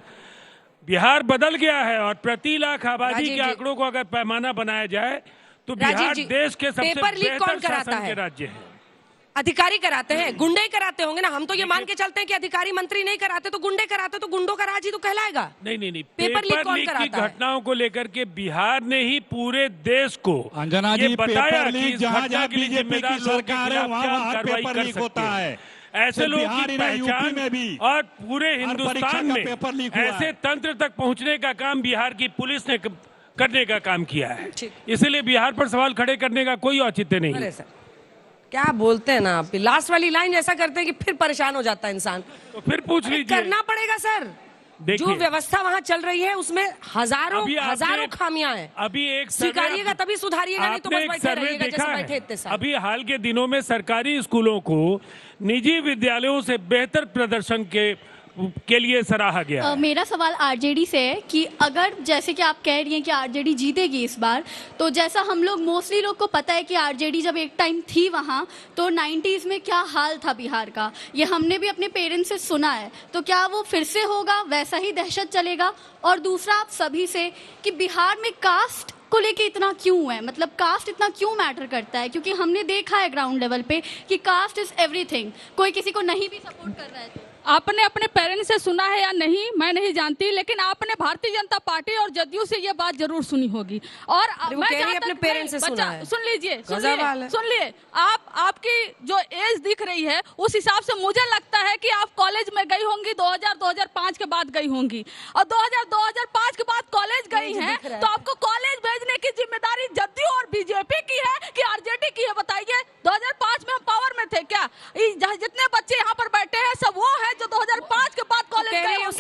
बिहार बदल गया है और प्रति लाख आबादी के आंकड़ों को अगर पैमाना बनाया जाए तो बिहार देश के सबसे बेहतर शासन के राज्य है। अधिकारी कराते हैं, गुंडे ही कराते होंगे ना। हम तो ये मान के चलते हैं कि अधिकारी मंत्री नहीं कराते तो गुंडे कराते, तो गुंडों का राज ही तो कहलाएगा। नहीं, पेपर लीक की घटनाओं को लेकर के बिहार ने ही पूरे देश को अंजना जी, पेपर लीक जहां बीजेपी की सरकार है वहां पेपर लीक होता है। ऐसे लोगों की पहचान में भी और पूरे हिंदुस्तान में ऐसे तंत्र तक पहुंचने का काम बिहार की पुलिस ने करने का काम किया है। इसलिए बिहार पर सवाल खड़े करने का कोई औचित्य नहीं है। क्या बोलते हैं ना आप, लास्ट वाली लाइन ऐसा करते हैं कि फिर परेशान हो जाता है इंसान। तो फिर पूछ लीजिए। करना पड़ेगा सर। जो व्यवस्था वहाँ चल रही है उसमें हजारों खामियां हैं। अभी एक स्वीकारिएगा तभी सुधारिएगा, नहीं तो बस बैठे रहिएगा जैसे बैठे इतने साल। अभी हाल के दिनों में सरकारी स्कूलों को निजी विद्यालयों से बेहतर प्रदर्शन के लिए सराहा गया। मेरा सवाल आरजेडी से है कि अगर जैसे कि आप कह रही हैं कि आरजेडी जीतेगी इस बार, तो जैसा हम लोग मोस्टली लोग को पता है कि आरजेडी जब एक टाइम थी वहाँ तो 90s में क्या हाल था बिहार का, ये हमने भी अपने पेरेंट्स से सुना है। तो क्या वो फिर से होगा, वैसा ही दहशत चलेगा? और दूसरा आप सभी से कि बिहार में कास्ट को लेके इतना क्यों है, मतलब कास्ट इतना क्यों मैटर करता है? क्योंकि हमने देखा है ग्राउंड लेवल पे कि कास्ट इज एवरीथिंग, कोई किसी को नहीं भी सपोर्ट कर रहा है। आपने अपने पेरेंट्स से सुना है या नहीं मैं नहीं जानती, लेकिन आपने भारतीय जनता पार्टी और जदयू से ये बात जरूर सुनी होगी। और अपने पेरेंट्स से सुना है। सुन लीजिए, आपकी जो एज दिख रही है उस हिसाब से मुझे लगता है कि आप कॉलेज में गई होंगी 2000-2005 के बाद गई होंगी, और 2000-2005 के बाद कॉलेज गई हैं, तो आपको कॉलेज भेजने की जिम्मेदारी जदयू और बीजेपी की है कि आरजेडी की है? बताइए, 2005 में हम पावर में थे क्या? जितने बच्चे यहाँ पर बैठे हैं सब वो है जो 2005 के बाद कॉलेज गए होंगे।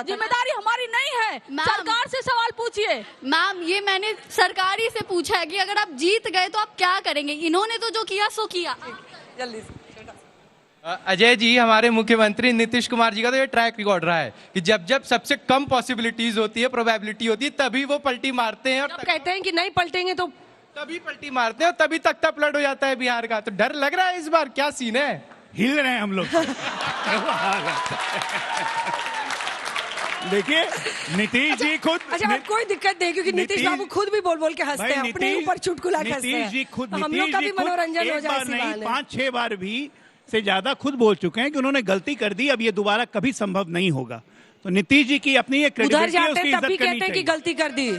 जिम्मेदारी हमारी नहीं है, सरकार से सवाल पूछिए। मैम, ये मैंने सरकारी से पूछा है कि अगर आप जीत गए तो आप क्या करेंगे? इन्होंने तो जो किया सो किया। जल्दी अजय जी, हमारे मुख्यमंत्री नीतीश कुमार जी का तो ये ट्रैक रिकॉर्ड रहा है कि जब जब सबसे कम पॉसिबिलिटीज होती है, प्रोबेबिलिटी होती है, तभी वो पलटी मारते हैं। और कहते हैं कि नहीं पलटेंगे तो तभी पलटी मारते हैं और तभी तख्ता पलट हो जाता है बिहार का। तो डर लग रहा है इस बार, क्या सीन है? हिल रहे हैं हम लोग। देखिए, नीतीश जी खुद कोई दिक्कत नहीं, क्योंकि नीतीश बाबू खुद भी बोल के हंसते हैं, अपने ऊपर चुटकुला हंसते हैं। नीतीश जी खुद, हम लोग का भी मनोरंजन हो जाए। नहीं, 5-6 बार भी से ज्यादा खुद बोल चुके हैं कि उन्होंने गलती कर दी, अब ये दोबारा कभी संभव नहीं होगा। तो नीतीश जी की अपनी एक क्रेडिबिलिटी है, उसकी इज्जत करनी चाहिए। कहते हैं कि गलती कर दी,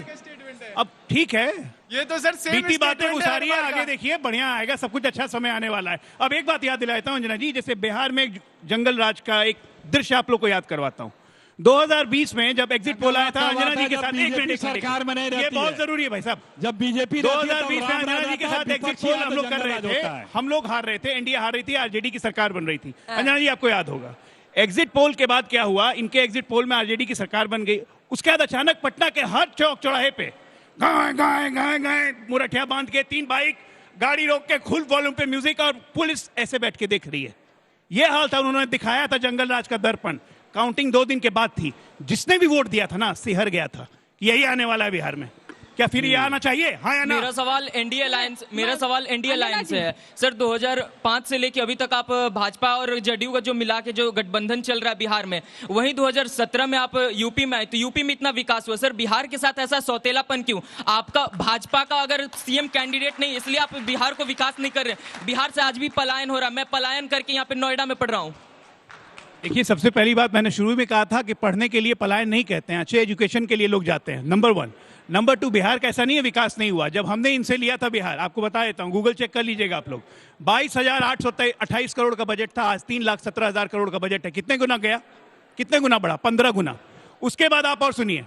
अब ठीक है, ये तो सर बीती बातें गुजारिए, आगे देखिए बढ़िया आएगा, सब कुछ अच्छा समय आने वाला है। अब एक बात याद दिलाता हूं अंजना जी, जैसे बिहार में जंगल राज का एक दृश्य आप लोग को याद करवाता हूं। 2020 में जब एग्जिट पोल आया था अंजना जी के साथ, एक मिनट सरकार में नहीं रहती, ये बहुत जरूरी है भाई साहब। जब बीजेपी 2020 में अंजना जी के साथ एग्जिट पोल हम लोग कर रहे थे, हम लोग हार रहे थे, एनडीए हार रही थी, आरजेडी की सरकार बन रही थी। अंजना जी आपको याद होगा एग्जिट पोल के बाद क्या हुआ, इनके एग्जिट पोल में आरजेडी की सरकार बन गई। उसके बाद अचानक पटना के हर चौक चौराहे पे गाय गाय गाय गाय मुरठिया बांध के 3 बाइक, गाड़ी रोक के फुल वॉल्यूम पे म्यूजिक, और पुलिस ऐसे बैठ के देख रही है। ये हाल था, उन्होंने दिखाया था जंगल राज का दर्पण। काउंटिंग 2 दिन के बाद थी। जिसने भी वोट दिया था ना, सिहर गया था कि यही आने वाला है बिहार में। क्या फिर ये आना चाहिए? हाँ या ना? मेरा सवाल एनडीए अलायंस से है सर। 2005 से लेके अभी तक आप भाजपा और जेडीयू का जो मिला के जो गठबंधन चल रहा है बिहार में, वहीं 2017 में आप यूपी में आए तो यूपी में इतना विकास हुआ। सर बिहार के साथ ऐसा सौतेलापन क्यों? आपका भाजपा का अगर सीएम कैंडिडेट नहीं, इसलिए आप बिहार को विकास नहीं कर रहे। बिहार से आज भी पलायन हो रहा है। मैं पलायन करके यहाँ पे नोएडा में पढ़ रहा हूँ। देखिए, सबसे पहली बात मैंने शुरू में कहा था कि पढ़ने के लिए पलायन नहीं कहते हैं, अच्छे एजुकेशन के लिए लोग जाते हैं, नंबर 1। नंबर 2, बिहार का ऐसा नहीं है विकास नहीं हुआ। जब हमने इनसे लिया था बिहार, आपको बता देता हूं, गूगल चेक कर लीजिएगा आप लोग, 22,828 करोड़ का बजट था, आज 3,17,000 करोड़ का बजट है। कितने गुना गया? कितने गुना बढ़ा? 15 गुना। उसके बाद आप और सुनिए,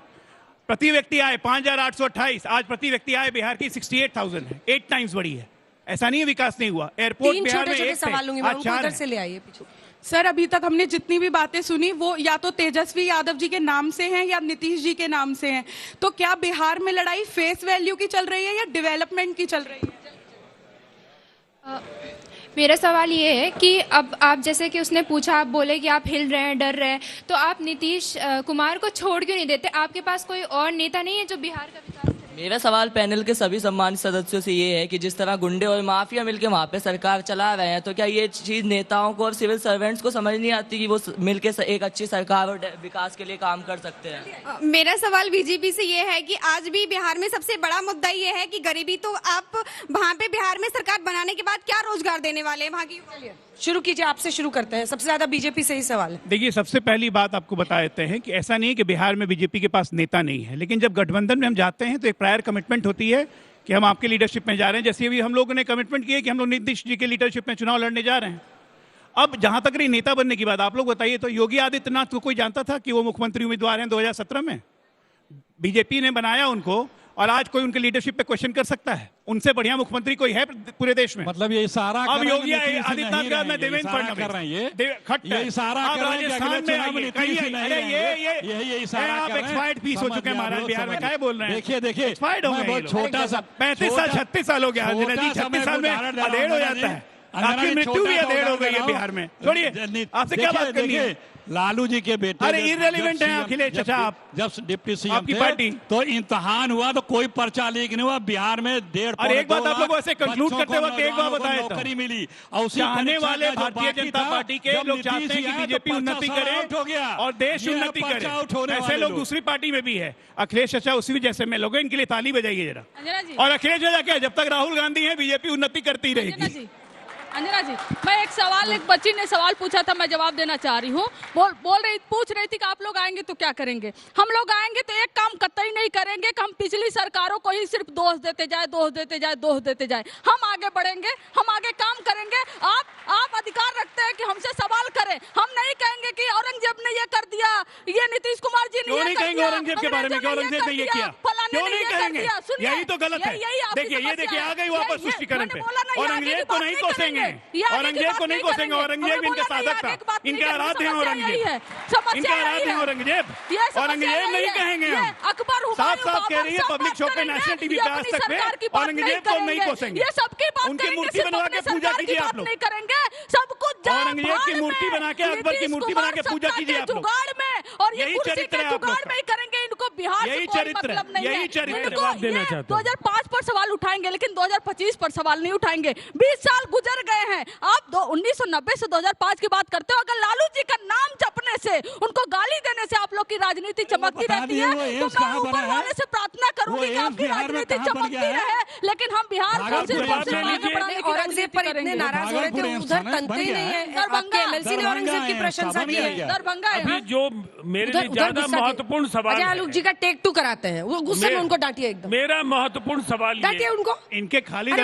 प्रति व्यक्ति आय 5,828, आज प्रति व्यक्ति आय बिहार की 68,000 है, 8 टाइम्स बढ़ी है। ऐसा नहीं है विकास नहीं हुआ। एयरपोर्ट बिहार में 1 सवाल लूंगी मैं, उनको इधर से ले आइए पीछे। सर अभी तक हमने जितनी भी बातें सुनी वो या तो तेजस्वी यादव जी के नाम से हैं या नीतीश जी के नाम से हैं। तो क्या बिहार में लड़ाई फेस वैल्यू की चल रही है या डेवलपमेंट की चल रही है? मेरा सवाल ये है कि अब आप जैसे कि उसने पूछा, आप बोले कि आप हिल रहे हैं, डर रहे हैं, तो आप नीतीश कुमार को छोड़ क्यों नहीं देते? आपके पास कोई और नेता नहीं है जो बिहार का विकास? मेरा सवाल पैनल के सभी सम्मानित सदस्यों से ये है कि जिस तरह गुंडे और माफिया मिलकर वहाँ पे सरकार चला रहे हैं, तो क्या ये चीज नेताओं को और सिविल सर्वेंट्स को समझ नहीं आती कि वो मिलकर एक अच्छी सरकार और विकास के लिए काम कर सकते हैं? मेरा सवाल बीजेपी से ये है कि आज भी बिहार में सबसे बड़ा मुद्दा ये है कि गरीबी, तो आप वहाँ पे बिहार में सरकार बनाने के बाद क्या रोजगार देने वाले हैं वहाँ की? शुरू कीजिए, आपसे शुरू करते हैं। सबसे ज्यादा बीजेपी से ही सवाल है। देखिए, सबसे पहली बात आपको बता देते हैं कि ऐसा नहीं है कि बिहार में बीजेपी के पास नेता नहीं है, लेकिन जब गठबंधन में हम जाते हैं तो एक प्रायर कमिटमेंट होती है कि हम आपके लीडरशिप में जा रहे हैं। जैसे अभी हम लोगों ने कमिटमेंट किया कि हम लोग नीतीश जी के लीडरशिप में चुनाव लड़ने जा रहे हैं। अब जहां तक रही नेता बनने की बात, आप लोग बताइए, तो योगी आदित्यनाथ को कोई जानता था कि वो मुख्यमंत्री उम्मीदवार हैं 2017 में? बीजेपी ने बनाया उनको, और आज कोई उनके लीडरशिप पे क्वेश्चन कर सकता है? उनसे बढ़िया मुख्यमंत्री कोई है पूरे देश में? मतलब ये इशारा अब योगी आदित्यनाथ के बाद में देवेंद्र फडणवीस कर रहे हैं, ये इशारा कर रहे हैं। राजस्थान में अरे ये इशारा आप एक्सपायर्ड पीस हो चुके हैं महाराज बिहार में, क्या बोल रहे हैं? देखिए एक्सपायर्ड हो गए, छोटा सा 35 साल 36 साल हो गया, 36 साल में अधेड़ हो जाता है। आपकी मृत्यु भी अधेड़ हो गई है बिहार में। छोड़िए, आपसे क्या बात करनी है? लालू जी के बेटे, अरे इररिलेवेंट है अखिलेश चाचा, आप जब डिप्टी सीएम आपकी पार्टी, तो इम्तिहान हुआ तो कोई पर्चा लीक नहीं हुआ बिहार में। 1.5 और एक बात आप लोग ऐसे कंक्लूड करते वक्त एक बात बताए, नौकरी मिली। चाहने वाले भारतीय जनता पार्टी के लोग चाहते हैं कि बीजेपी उन्नति करे और देश उन्नति करे। ऐसे लोग दूसरी पार्टी में भी है। अखिलेश चाचा उसी जैसे में लोग, इनके लिए ताली बजाइए जरा। और अखिलेश चाचा क्या, जब तक राहुल गांधी है बीजेपी उन्नति करती रहेगी। अंजना जी, मैं एक बच्ची ने सवाल पूछा था, मैं जवाब देना चाह रही हूँ। पूछ रही थी कि आप लोग आएंगे तो क्या करेंगे? हम लोग आएंगे तो एक काम कतई नहीं करेंगे कि हम पिछली सरकारों को ही सिर्फ दोष देते जाए। हम आगे बढ़ेंगे, हम आगे काम करेंगे। आप अधिकार रखते हैं कि हमसे सवाल करें। हम नहीं कहेंगे कि औरंगजेब ने ये कर दिया, ये नीतीश कुमार जी ने क्यों नहीं कहेंगे औरंगजेब के बारे में? औरंगजेब ने ये किया, क्यों नहीं कहेंगे? यही तो गलत है। देखिए, ये देखिए आ गई वापस तुष्टिकरण पे। औरंगजेब को नहीं कोसेंगे, औरंगजेब को नहीं कोसेंगे। औरंगजेब इनका साधक था, इनके आराध्य हैं औरंगजेब, इनके आराध्य हैं औरंगजेब। औरंगजेब नहीं कहेंगे हम, साफ साफ कह रही है पब्लिक शो पे, नेशनल टीवी पे, आज तक में औरंगजेब को नहीं कोसेंगे। उनकी मूर्ति बनवा के पूजा कीजिए आप लोग। औरंगजेब की मूर्ति बना के, अकबर की मूर्ति बना के पूजा कीजिए आप लोग। और यही चरित्र है आप लोग का। करेंगे इनको बिहार से कोई मतलब नहीं है। यही चरित्र 2005 पर सवाल उठाएंगे, लेकिन 2025 पर सवाल नहीं उठाएंगे। 20 साल गुजर गए हैं। आप 1990 से 2005 की बात करते हो। अगर लालू जी का नाम जपने से, उनको गाली देने से आप लोग की राजनीति चमकती रहती है, तो मैं ऊपर वाले से प्रार्थना करूंगी कि आपकी राजनीति चमकती रहे, लेकिन हम बिहार को सिर्फ औरंगजेब पर इतने नाराज हो रहे थे, उधर तनते ही नहीं है। आपके एमएलसी ने औरंगजेब की प्रशंसा की है। दरभंगा है। अभी जो मेरे लिए ज्यादा महत्वपूर्ण सवाल, आलोक जी का टेक 2 कराते हैं, वो गुस्से में उनको डांटिए एकदम। मेरा महत्वपूर्ण सवाल डांटिए उनको। इनके खालिद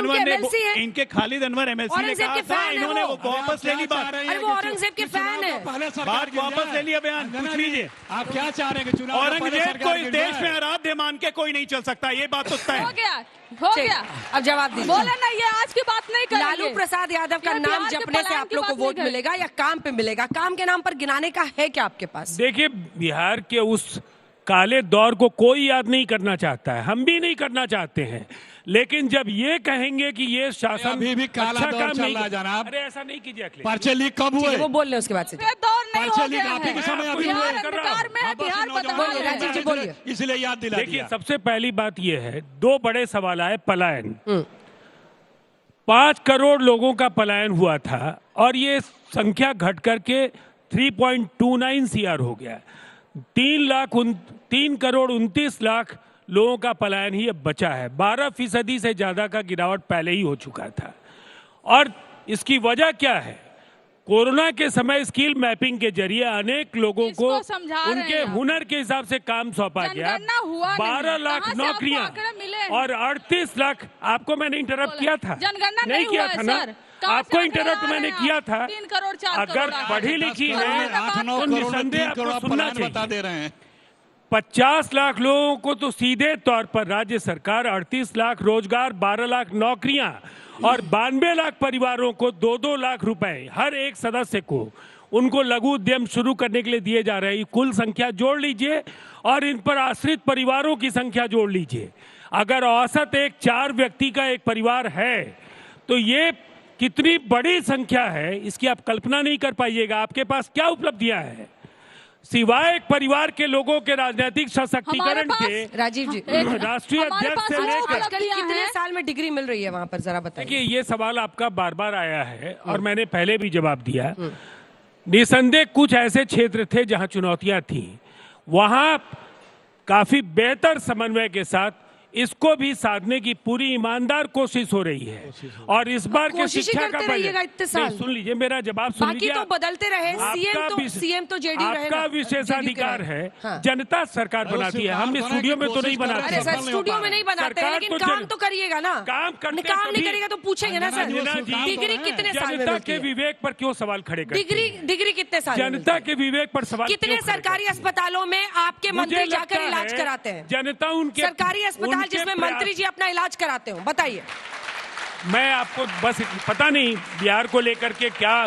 अनवर एमएलसी ने कहा था, इन्होंने वो वापस ले ली बात। अरे वो औरंगजेब के फैन है, बात वापस ले लिया बयान। पूछ लीजिए आप क्या चाह रहे हैं? चुनाव औरंगजेब को इस देश में आराध्य मान के कोई नहीं चल सकता, ये बात तो तय हो गया। अब जवाब दीजिए। बोले ना, ये आज की बात नहीं करेंगे। लालू प्रसाद यादव का नाम जपने से आप लोग को वोट मिलेगा या काम पे मिलेगा? काम के नाम पर गिनाने का है क्या आपके पास? देखिए, बिहार के उस काले दौर को कोई याद नहीं करना चाहता है, हम भी नहीं करना चाहते हैं, लेकिन जब ये कहेंगे कि ये शासन अभी भी काला अच्छा दौर काम चल नहीं रहा है जनाब। अरे ऐसा नहीं कीजिए अखिलेश। पर्चे लीक कब हुए? वो बोल रहे उसके बाद से पर्चे लीक आप ही के समय अभी हुए। राजीव जी बोलिए। इसलिए याद दिला देखिए, दिया। सबसे पहली बात यह है, दो बड़े सवाल आए। पलायन, 5 करोड़ लोगों का पलायन हुआ था और ये संख्या घट करके 3.29 CR हो गया। 3 करोड़ 29 लाख लोगों का पलायन ही अब बचा है। 12% से ज्यादा का गिरावट पहले ही हो चुका था। और इसकी वजह क्या है? कोरोना के समय स्किल मैपिंग के जरिए अनेक लोगों को उनके हुनर के हिसाब से काम सौंपा गया। 12 लाख नौकरियां और 38 लाख। आपको मैंने इंटरप्ट किया था? नहीं किया था ना? आपको इंटरप्ट मैंने किया था। अगर पढ़ी लिखी है तो निसंदेह आपको सुनना चाहिए। बता दे रहे हैं 50 लाख लोगों को तो सीधे तौर पर राज्य सरकार 38 लाख रोजगार, 12 लाख नौकरियां और 92 लाख परिवारों को 2-2 लाख रुपए हर एक सदस्य को उनको लघु उद्यम शुरू करने के लिए दिए जा रहे हैं। कुल संख्या जोड़ लीजिए और इन पर आश्रित परिवारों की संख्या जोड़ लीजिए। अगर औसत 4 व्यक्ति का एक परिवार है तो ये कितनी बड़ी संख्या है, इसकी आप कल्पना नहीं कर पाइएगा। आपके पास क्या उपलब्धियां हैं सिवाय एक परिवार के लोगों के राजनीतिक सशक्तिकरण के? राजीव जी, राष्ट्रीय अध्यक्ष से लेकर कितने साल में डिग्री मिल रही है वहाँ पर, जरा बताइए। देखिए, ये सवाल आपका बार बार आया है और मैंने पहले भी जवाब दिया। निसंदेह कुछ ऐसे क्षेत्र थे जहां चुनौतियां थी, वहां काफी बेहतर समन्वय के साथ इसको भी साधने की पूरी ईमानदार कोशिश हो रही है। और इस बार के शिक्षा का बजट, सुन लीजिए मेरा जवाब, सुन लीजिए। बाकी तो बदलते रहे, सीएम तो जेडीयू रहेगा। आपका विशेषाधिकार है। जनता सरकार बनाती है, हम स्टूडियो में तो नहीं बनाते। सर, स्टूडियो में नहीं बनाते हैं, लेकिन काम तो करिएगा ना। काम नहीं करेगा तो पूछेंगे ना सर। डिग्री कितने साल में? जनता के विवेक पर क्यों सवाल खड़े करते हैं? डिग्री कितने साल? जनता के विवेक पर सवाल। कितने सरकारी अस्पतालों में आपके मंत्री जाकर इलाज कराते हैं? जनता उनके सरकारी अस्पताल जिसमें मंत्री जी अपना इलाज कराते हो, बताइए। मैं आपको बस पता नहीं बिहार को लेकर के क्या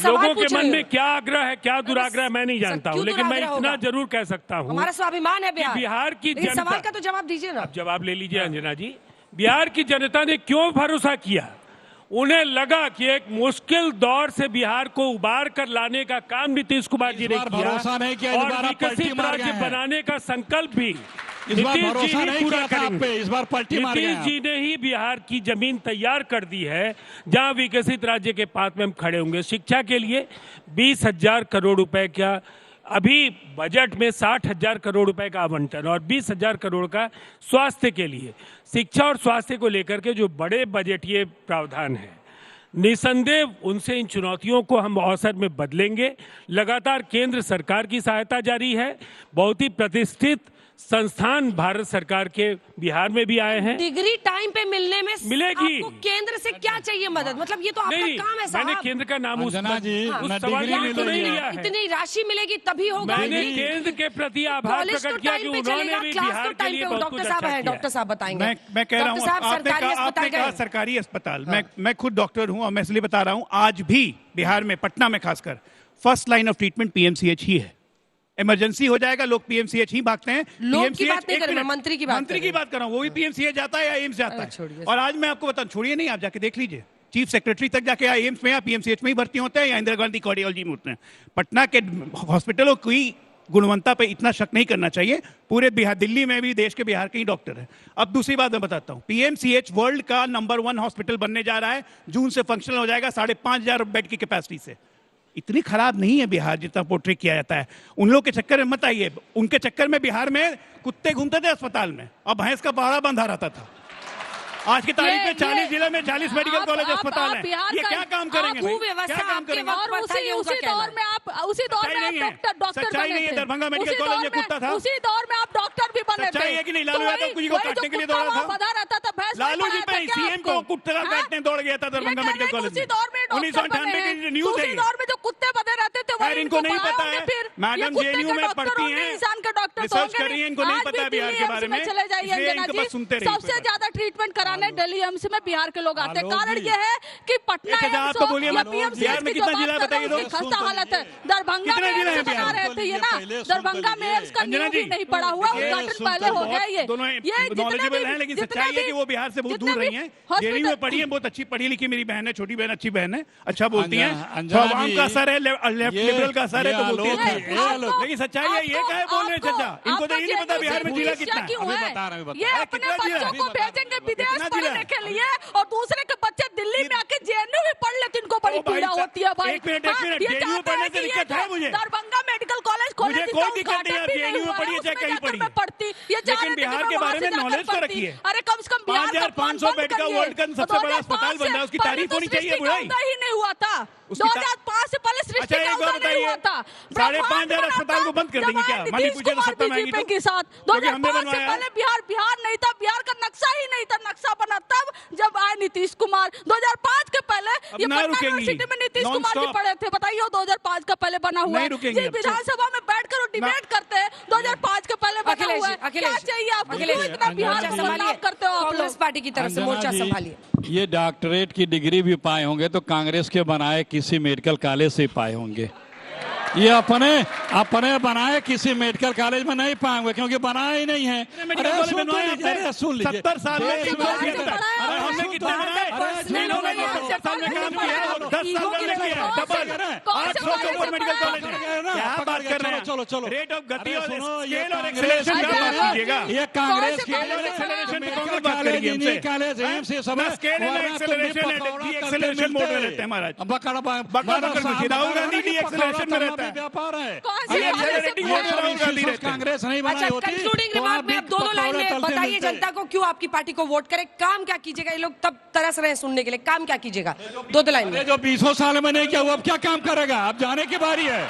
लोगों के मन में क्या आग्रह है, क्या दुराग्रह, मैं नहीं जानता हूँ, लेकिन मैं इतना जरूर कह सकता हूँ, हमारा स्वाभिमान है बिहार की जनता। सवाल का तो जवाब दीजिए ना। अब जवाब ले लीजिए अंजना जी। बिहार की जनता ने क्यों भरोसा किया? उन्हें लगा कि एक मुश्किल दौर से बिहार को उबार कर लाने का काम नीतीश कुमार जी ने किया और विकसित राज्य बनाने का संकल्प भी इस बार भरोसा नहीं किया था आप पे, इस बार पलटी मार गए। नीतीश जी ने ही बिहार की जमीन तैयार कर दी है जहां विकसित राज्य के पास में हम खड़े होंगे। शिक्षा के लिए 20,000 करोड़ रुपए का अभी बजट में 60,000 करोड़ रुपए का आवंटन और 20,000 करोड़ का स्वास्थ्य के लिए। शिक्षा और स्वास्थ्य को लेकर के जो बड़े बजटीय प्रावधान है, निसंदेह उनसे इन चुनौतियों को हम अवसर में बदलेंगे। लगातार केंद्र सरकार की सहायता जारी है। बहुत ही प्रतिष्ठित संस्थान भारत सरकार के बिहार में भी आए हैं। डिग्री टाइम पे मिलने में मिलेगी। आपको केंद्र से क्या चाहिए मदद? मतलब ये तो आपका काम है साहब। मैंने केंद्र का नाम उस सवाल तो नहीं लिया है। इतनी राशि मिलेगी तभी होगा। मैंने केंद्र के प्रति आभार प्रकट किया कि उन्होंने भी बिहार के लिए बहुत कुछ अच्छा किया। डॉक्टर साहब बताएंगे। मैं कह रहा हूँ, आपने कहा सरकारी अस्पताल, मैं खुद डॉक्टर हूँ और मैं इसलिए बता रहा हूँ, आज भी बिहार में, पटना में खासकर, first line of treatment PMCH ही है। इमरजेंसी हो जाएगा, लोग पीएमसीएच ही भागते हैं। लोग की बात नहीं कर रहे, मंत्री की बात कर रहा हूँ। वो भी पीएमसीएच जाता है या एम्स जाता है। और आज मैं आपको बताऊं, छोड़िए नहीं, आप जाके देख लीजिए, चीफ सेक्रेटरी तक जाके या एम्स में या पीएमसीएच में ही भर्ती होते हैं या इंदिरा गांधी कार्डियोलॉजी में होते हैं। पटना के हॉस्पिटलों की गुणवत्ता पे इतना शक नहीं करना चाहिए। पूरे बिहार, दिल्ली में भी देश के बिहार के ही डॉक्टर हैं। अब दूसरी बात मैं बताता हूँ, पीएमसीएच वर्ल्ड का नंबर 1 हॉस्पिटल बनने जा रहा है। जून से फंक्शनल हो जाएगा 5,500 बेड की कैपेसिटी से। इतनी खराब नहीं है बिहार जितना पोर्ट्रेट किया जाता है। उन लोग के चक्कर में मत आइए। उनके चक्कर में बिहार में कुत्ते घूमते थे अस्पताल में और भैंस का बाड़ा बंधा रहता था। आज की तारीख में 40 जिले में 40 मेडिकल कॉलेज अस्पताल है। ये क्या काम करेंगे भाई? क्या काम करेंगे? और उसी दौर में आप डॉक्टर सच्चाई नहीं है। दरभंगा मेडिकल कॉलेज में कुत्ता था, उसी दौर में आप डॉक्टर भी बने थे। सच्चाई है कि नहीं? लालू यादव को काटने के लिए दौड़ा था। लालू जी पे सीएम को कुत्ता काटने दौड़ गया था दरभंगा मेडिकल कॉलेज में। 1998 की न्यूज है। दौर में जो कुत्ते बने रहते थे इनको नहीं पता है। मैडम जेएनयू में पढ़ती हैं। तो रिसर्च होंगे कर रही हैं, इनको नहीं आज पता भी है बिहार दिल्ली के बारे एम्स में, चले जाइए इसलिए अंजना इनके जी, पास सुनते रहिए। सबसे ज्यादा ट्रीटमेंट कराने दिल्ली एम्स में बिहार के लोग आते हैं। कारण ये है कि पटना अच्छा, आप एम्स तो हो बोलिए या मत। पीएमसीएच बिहार में की कितना जो जिला है बात कर रहा बताइए हूं, तो? उसकी खस्ता हालत है। दरभंगा कितने में जिला हैं एम्स बना बिहार में? रहे थे ये ना, दरभंगा में एम्स का नींव भी नहीं पड़ा हुआ, उद्घाटन पहले हो गया। ये दोनों नॉलेजेबल हैं, लेकिन सच्चाई है कि वो बिहार से बहुत दूर रही हैं। जेडीयू में पढ़ी है, बहुत अच्छी पढ़ी लिखी मेरी बहन है, छोटी बहन, अच्छी बहन है, अच्छा बोलती हैं। तो आवाम का असर है, लेफ्ट लिबरल का असर है तो बोलती है। लेकिन सच्चाई है, ये काहे बोल रहे हैं चाचा? इनको तो ये नहीं पता बिहार में जिला कितना है। ये अपने बच्चों को भेजेंगे विदेश पढ़ने के लिए और दूसरे के बच्चे दिल्ली में आके जेएनयू में पढ़ लेते, इनको बड़ी पीड़ा होती है भाई। एक मिनट, जेएनयू पढ़ने से दिक्कत है मुझे। दरभंगा मेडिकल कॉलेज खोले, मुझे कोई दिक्कत नहीं है, जेएनयू में पढ़िए चाहे कहीं पढ़िए, पढ़ती। लेकिन बिहार के बारे में नॉलेज तो रखिए। अरे कम से कम 5500 बेड का वर्ल्ड का सबसे बड़ा अस्पताल बन रहा है, उसकी तारीफ होनी चाहिए बुढ़ाई। ही नहीं हुआ था 2005 से पहले सृष्टि अच्छा, एक बात बताइए, 5,500 अस्पताल को बंद कर देंगे क्या? मानी पूछे तो सत्ता में आएगी तो? के साथ क्योंकि हमने 2005 से बनवाया। पहले बिहार नहीं था, बिहार का नक्शा ही नहीं था। नक्शा बना तब जब आए नीतीश कुमार। 2005 के पहले ये ना पटना रुकेंगी, यूनिवर्सिटी में नीतीश नॉन कुमार जी स्टॉप। पढ़े थे, बताइए 2005 का पहले बना हुआ नहीं है। रुकेंगे जी अब। विधानसभा में बैठकर डिबेट करते हैं, 2005 के पहले बना अखिलेश हुआ जी, है। अखिलेश क्या जी, चाहिए आपको? अखिलेश क्यों जी, इतना बिहार मोर्चा का बदनाम करते हो आप लोग? कांग्रेस पार्टी की तरफ से मोर्चा अंजना जी, संभालिए। ये डॉक्टरेट की डिग्री भी पाए होंगे तो कांग्रेस के बनाए किसी मेडिकल कॉलेज से पाए होंगे। ये अपने बनाए किसी मेडिकल कॉलेज में नहीं पाए होंगे, क्योंकि बनाए ही नहीं है। अरे सुन लीजिए, 70 साल में हमने कितना बनाया? 70 साल में काम किया है, 10 साल में हमने किया है, डबल 800 के ऊपर मेडिकल कॉलेज है। क्या बात कर रहे हैं? चलो रेट ऑफ गति और ये स्केल और एक्सेलरेशन का बात कीजिएगा। ये कांग्रेस की स्केल और एक्सेलरेशन पे कांग्रेस बात करेगी हमसे। कॉलेज एम्स ये सब ना स्केल है, ना एक्सेलरेशन है, डी एक्सेलरेशन मोड में रहते हैं महाराज। राहुल गांधी डी एक्सेलरेशन में रहता है। व्यापार है, कांग्रेस नहीं बनाई होती। कंक्लूडिंग रिमार्क में आप दोनों लाइन में बताइए जनता को क्यों आपकी पार्टी को वोट करे, काम क्या कीजिएगा? ये लोग तब तरस रहे हैं सुनने के लिए, काम क्या कीजिएगा? दो लाइन में। जो 20 साल में नहीं किया वो अब क्या काम करेगा? अब जाने की बारी है।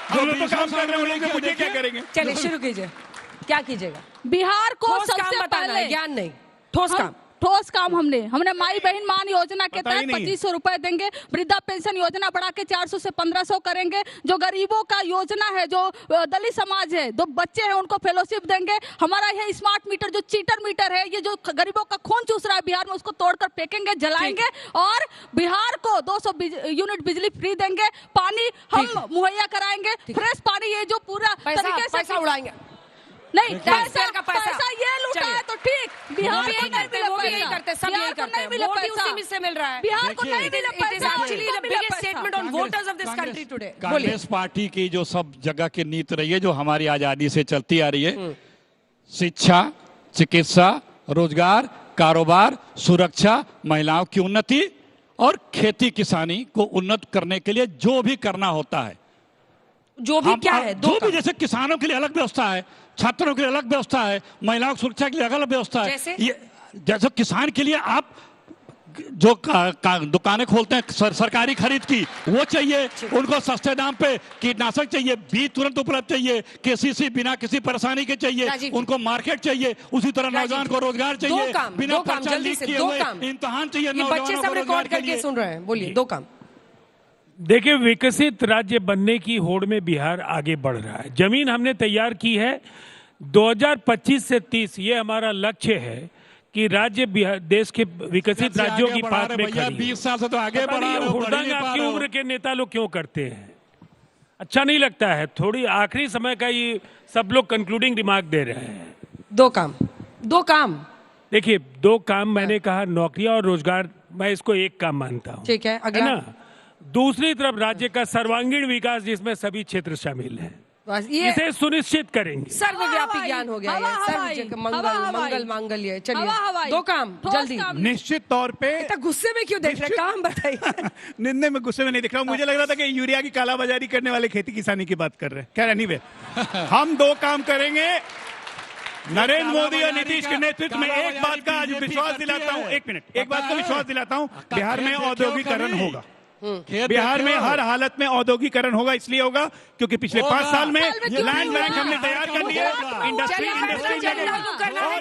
हम लोग तो काम कर रहे हैं, मुझे क्या करेंगे? चलिए शुरू कीजिए, क्या कीजिएगा? बिहार को ठोस काम सबसे बताना है, पहले ज्ञान नहीं, ठोस काम। हमने माई बहन मान योजना के तहत 2500 रुपए देंगे। वृद्धा पेंशन योजना बढ़ा के 400 से 1500 करेंगे। जो गरीबों का योजना है, जो दलित समाज है, दो बच्चे हैं, उनको फेलोशिप देंगे। हमारा यह स्मार्ट मीटर जो चीटर मीटर है, ये जो गरीबों का खून चूस रहा है बिहार में, उसको तोड़कर फेंकेंगे, जलाएंगे। और बिहार को 200 यूनिट बिजली फ्री देंगे। पानी हम मुहैया कराएंगे, फ्रेश पानी। ये जो पूरा तरीके से पैसा उड़ाएंगे नहीं, पैसा पैसा ये लूटा है तो ठीक। बिहार को नहीं मिले, वो भी यही करते हैं, सब यही करते हैं। वोट ही उसी में से मिल रहा है। बिहार को नहीं मिले It is actually the biggest statement on voters of this country today. बोलिए। कांग्रेस पार्टी की जो सब जगह की नीति रही है, जो हमारी आजादी से चलती आ रही है, शिक्षा, चिकित्सा, रोजगार, कारोबार, सुरक्षा, महिलाओं की उन्नति और खेती किसानी को उन्नत करने के लिए जो भी करना होता है, जो भी क्या है, जो भी, जैसे किसानों के लिए अलग व्यवस्था है, छात्रों के लिए अलग व्यवस्था है, महिलाओं की सुरक्षा के लिए अलग व्यवस्था है। जैसे किसान के लिए आप जो दुकानें खोलते हैं सरकारी खरीद की, वो चाहिए उनको। सस्ते दाम पे कीटनाशक चाहिए, बीज तुरंत उपलब्ध चाहिए, केसीसी बिना किसी परेशानी के चाहिए, उनको मार्केट चाहिए। उसी तरह नौजवान को रोजगार चाहिए, बिना पर्चा लीक किए हुए इम्तिहान चाहिए। बच्चे सब रिकॉर्ड करके सुन रहे हैं, बोलिए। 2 काम। देखिए, विकसित राज्य बनने की होड़ में बिहार आगे बढ़ रहा है। जमीन हमने तैयार की है। 2025 से 30 ये हमारा लक्ष्य है कि राज्य बिहार देश के विकसित राज्यों की पास में खड़ी है। 20 साल से तो आगे बढ़ा रहे हो, हुड़दंग आपकी उम्र के नेता लोग क्यों करते हैं? अच्छा नहीं लगता है? थोड़ी आखिरी समय का ये सब लोग कंक्लूडिंग रिमार्क दे रहे हैं। 2 काम। देखिए, 2 काम मैंने कहा, नौकरियां और रोजगार, मैं इसको एक काम मानता हूँ। ठीक है, अगला। ना, दूसरी तरफ राज्य का सर्वांगीण विकास, जिसमें सभी क्षेत्र शामिल हैं, इसे सुनिश्चित करेंगे। सर्वव्यापी ज्ञान हो गया है, सर्व मंगल मांगल्य। चलिए 2 काम जल्दी। निश्चित तौर पे गुस्से में क्यों देख रहे हैं? काम बताइए। निंदे में गुस्से में नहीं दिख रहा हूँ। मुझे लग रहा था कि यूरिया की कालाबाजारी करने वाले खेती किसानी की बात कर रहे हैं। क्या एनीवे, हम 2 काम करेंगे। नरेंद्र मोदी और नीतीश के नेतृत्व में एक बात का आज विश्वास दिलाता हूँ, एक बात का विश्वास दिलाता हूँ, बिहार में औद्योगिकरण होगा। बिहार में हर हालत में औद्योगिकरण होगा। इसलिए होगा क्योंकि पिछले 5 साल में लैंड बैंक हमने तैयार कर दिया। इंडस्ट्री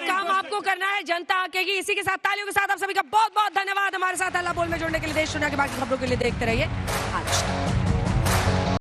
काम आपको करना है, जनता आकेगी। इसी के साथ तालियों के साथ आप सभी का बहुत बहुत धन्यवाद हमारे साथ हल्ला बोल में जुड़ने के लिए। देश दुनिया की बाकी खबरों के लिए देखते रहिए आज।